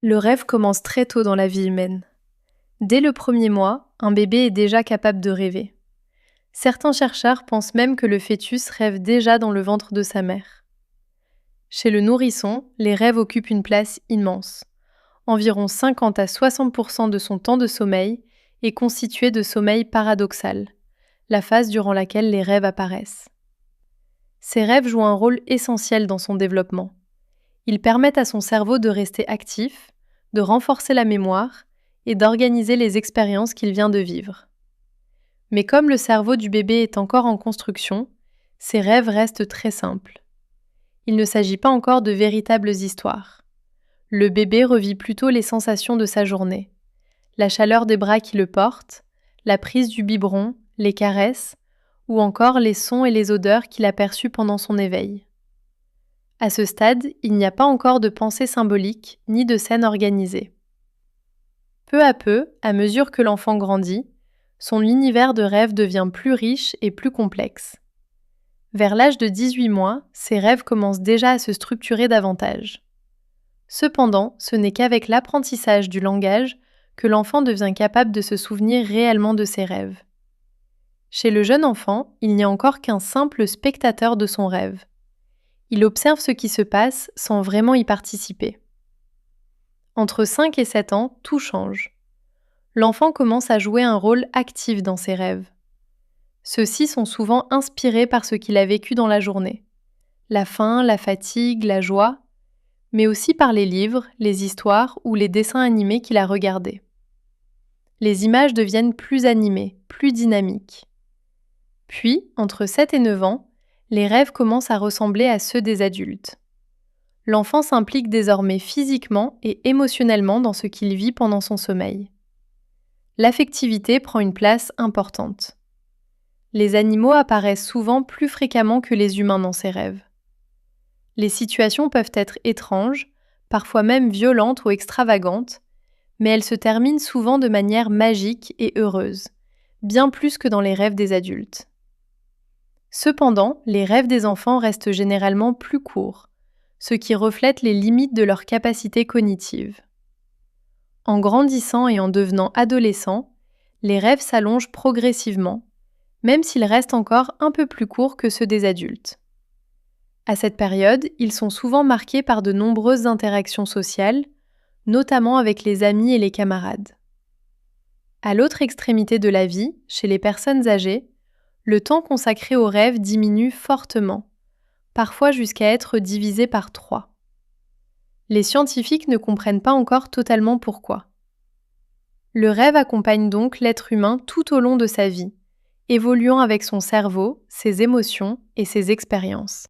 Le rêve commence très tôt dans la vie humaine. Dès le premier mois, un bébé est déjà capable de rêver. Certains chercheurs pensent même que le fœtus rêve déjà dans le ventre de sa mère. Chez le nourrisson, les rêves occupent une place immense. Environ 50 à 60% de son temps de sommeil est constitué de sommeil paradoxal, la phase durant laquelle les rêves apparaissent. Ces rêves jouent un rôle essentiel dans son développement. Ils permettent à son cerveau de rester actif, de renforcer la mémoire et d'organiser les expériences qu'il vient de vivre. Mais comme le cerveau du bébé est encore en construction, ces rêves restent très simples. Il ne s'agit pas encore de véritables histoires. Le bébé revit plutôt les sensations de sa journée. La chaleur des bras qui le portent, la prise du biberon, les caresses, ou encore les sons et les odeurs qu'il a perçus pendant son éveil. À ce stade, il n'y a pas encore de pensée symbolique ni de scène organisée. Peu à peu, à mesure que l'enfant grandit, son univers de rêve devient plus riche et plus complexe. Vers l'âge de 18 mois, ses rêves commencent déjà à se structurer davantage. Cependant, ce n'est qu'avec l'apprentissage du langage que l'enfant devient capable de se souvenir réellement de ses rêves. Chez le jeune enfant, il n'y a encore qu'un simple spectateur de son rêve. Il observe ce qui se passe sans vraiment y participer. Entre 5 et 7 ans, tout change. L'enfant commence à jouer un rôle actif dans ses rêves. Ceux-ci sont souvent inspirés par ce qu'il a vécu dans la journée. La faim, la fatigue, la joie, mais aussi par les livres, les histoires ou les dessins animés qu'il a regardés. Les images deviennent plus animées, plus dynamiques. Puis, entre 7 et 9 ans, les rêves commencent à ressembler à ceux des adultes. L'enfant s'implique désormais physiquement et émotionnellement dans ce qu'il vit pendant son sommeil. L'affectivité prend une place importante. Les animaux apparaissent souvent plus fréquemment que les humains dans ses rêves. Les situations peuvent être étranges, parfois même violentes ou extravagantes, mais elles se terminent souvent de manière magique et heureuse, bien plus que dans les rêves des adultes. Cependant, les rêves des enfants restent généralement plus courts, ce qui reflète les limites de leur capacité cognitive. En grandissant et en devenant adolescent, les rêves s'allongent progressivement, même s'ils restent encore un peu plus courts que ceux des adultes. À cette période, ils sont souvent marqués par de nombreuses interactions sociales, notamment avec les amis et les camarades. À l'autre extrémité de la vie, chez les personnes âgées, le temps consacré aux rêves diminue fortement, parfois jusqu'à être divisé par 3. Les scientifiques ne comprennent pas encore totalement pourquoi. Le rêve accompagne donc l'être humain tout au long de sa vie, évoluant avec son cerveau, ses émotions et ses expériences.